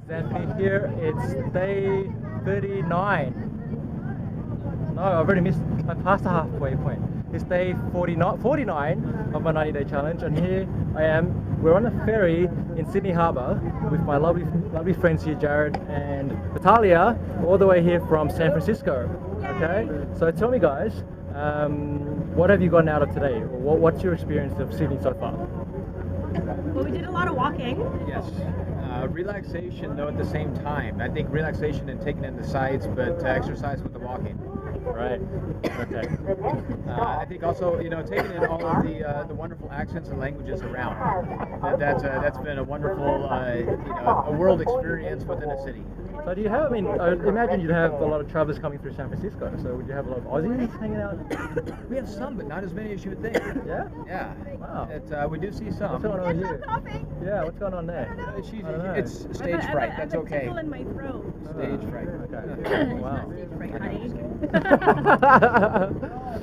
It's Anthony here. It's day 39. No, I've already missed. I passed the halfway point. It's day 49 of my 90-day challenge, and here I am. We're on a ferry in Sydney Harbour with my lovely friends here, Jared and Natalia, all the way here from San Francisco. Okay, so tell me, guys, what have you gotten out of today? What's your experience of Sydney so far? Well, we did a lot of walking. Yes. Relaxation, though, at the same time. I think relaxation and taking in the sights, but exercise with the walking. Right. Okay. I think also, taking in all of the wonderful accents and languages around. That's been a wonderful, a world experience within a city. So do you have, I imagine you'd have a lot of travelers coming through San Francisco, so would you have a lot of Aussies hanging out? We have some, but not as many as you would think. Yeah? Yeah. Wow. We do see some. What's going on with you? Yeah, what's going on there? It's stage fright, that's okay. Tickle in my throat. Stage fright. Okay. Wow. Stage fright, honey.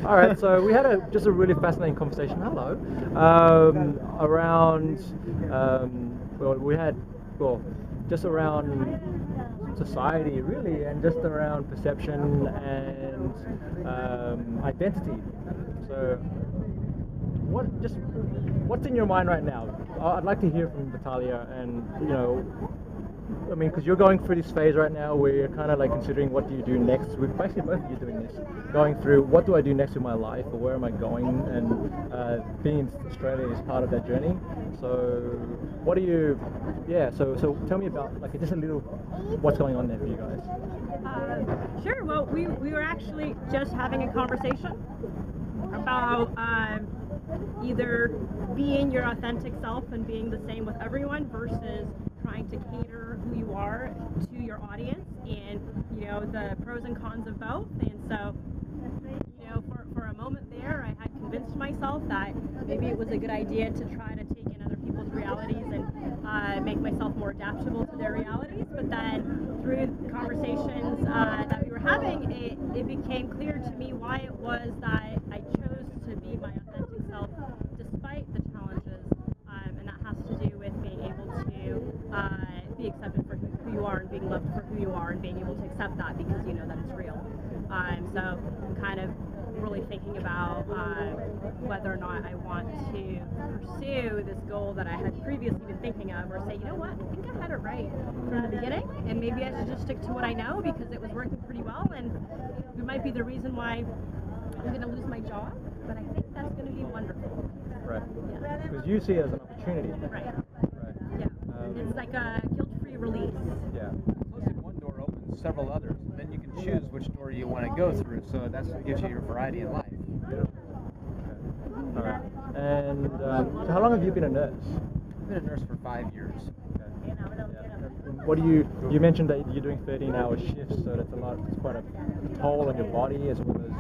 All right, so we had just a really fascinating conversation. Hello. Just around society, really, and just around perception and identity. So, what's in your mind right now? I'd like to hear from Natalia, and because you're going through this phase right now where you're kind of like considering what do you do next. With basically both of you doing this, going through what do I do next with my life, or where am I going, and being in Australia is part of that journey. So what do you, so tell me about just a little what's going on there for you guys. Sure. Well, we were actually just having a conversation about either being your authentic self and being the same with everyone versus trying to cater who you are to your audience, and the pros and cons of both. And so for a moment there, I had convinced myself that maybe it was a good idea to try to take in other people's realities and make myself more adaptable to their realities. But then through the conversations that we were having, it became clear to me why it was that I chose to be my authentic self despite the challenges, and that has to do with being able to be accepted for who you are, and being loved for who you are, and being able to accept that because you know that it's real. So I'm kind of really thinking about whether or not I want to pursue this goal that I had previously been thinking of, or say, you know what, I think I had it right from the beginning, and maybe I should just stick to what I know because it was working pretty well, and it might be the reason why I'm going to lose my job, but I think that's going to be wonderful. Right. Yeah. Because you see it as an opportunity. Right. Right. Yeah. It's like a guilt-free release. Yeah. Closing one door opens several others, and then you can choose which door you want to go through. So that's what gives you your variety in life. All right. And so how long have you been a nurse? I've been a nurse for 5 years. Okay. What do you mentioned that you're doing 13-hour shifts, so that's a lot. It's quite a toll on your body as well as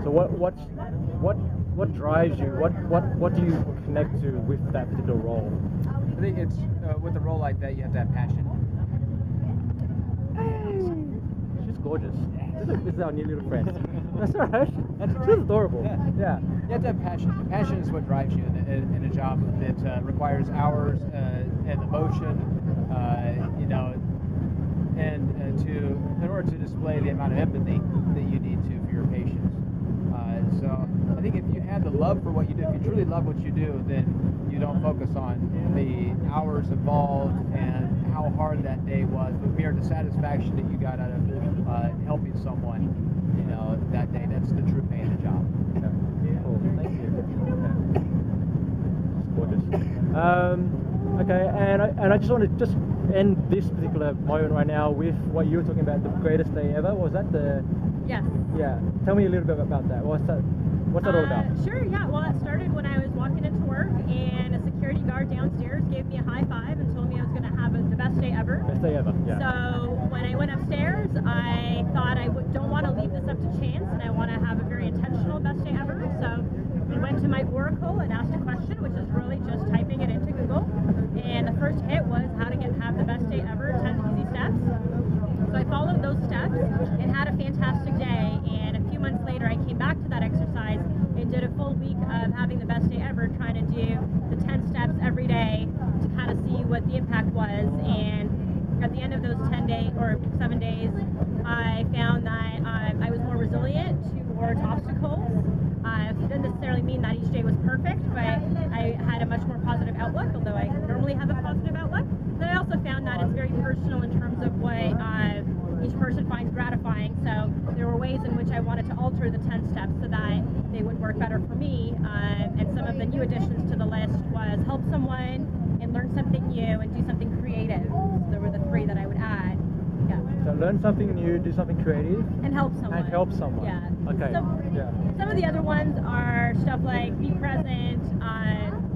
so what drives you? What do you connect to with that particular role? I think it's with a role like that, you have to have passion. She's gorgeous. This is our new little friend. That's all right. She's adorable. Yeah. You have to have passion. The passion is what drives you in a job that requires hours and emotion, in order to display the amount of empathy that you need to for your patients. So I think if you have the love for what you do, if you truly love what you do, then you don't focus on the hours involved and how hard that day was, but mere the satisfaction that you got out of helping someone, that day. That's the true pay of the job. Cool. Thank you. Gorgeous. Okay, and I just want to end this particular moment right now with what you were talking about, the greatest day ever. Was that the? Yes. Yeah. Tell me a little bit about that. What's that all about? Sure, yeah. Well, it started when I was walking into work, and a security guard downstairs gave me a high five and told me I was going to have the best day ever. Best day ever, yeah. So when I went upstairs, I thought don't want to leave this up to chance, and I want to have a very intentional best day ever. So we went to my Oracle and asked a question, which is really just typing it into Google. And the first hit was how to have the best day ever, 10 easy steps. So I followed those steps and had a fantastic day. And a few months later, I came back to that exercise and did a full week of having the best day ever, trying to do the 10 steps every day to kind of see what the impact was, and at the end of those 10 days or 7 days, I found that I was more resilient towards obstacles. It didn't necessarily mean that each day was perfect, but I had a much more positive outlook, although I normally have a positive outlook. Then I also found that it's very personal in terms of what each person finds gratifying. So there were ways in which I wanted to alter the 10 steps so that they would work better for me. And some of the new additions to the list was help someone and learn something new and do something creative. So there were the 3 that I would add. Yeah. So learn something new, do something creative, And help someone. and help someone. Yeah. Okay. So, Yeah. Some of the other ones are stuff like be present,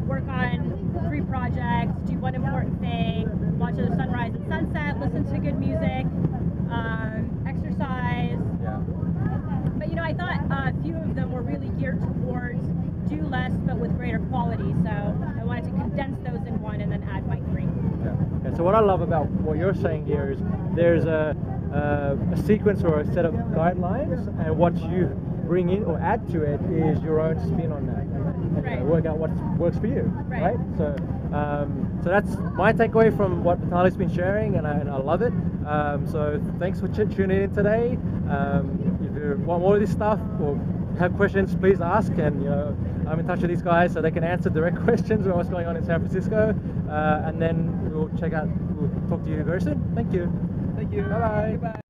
work on 3 projects, do one important thing, watch the sunrise and sunset, listen to good music, exercise. Yeah. But I thought a few of them were really geared towards do less but with greater quality. So I wanted to condense those in one and then add my 3. Yeah. Okay. So what I love about what you're saying here is there's a sequence or a set of guidelines, and what you bring in or add to it is your own spin on that, and Right. work out what works for you, Right. So that's my takeaway from what Vitali's been sharing, and I love it. So thanks for tuning in today. If you want more of this stuff or have questions, please ask, and I'm in touch with these guys so they can answer direct questions about what's going on in San Francisco, and then we'll talk to you very soon. Thank you. Thank you. Bye-bye. Goodbye.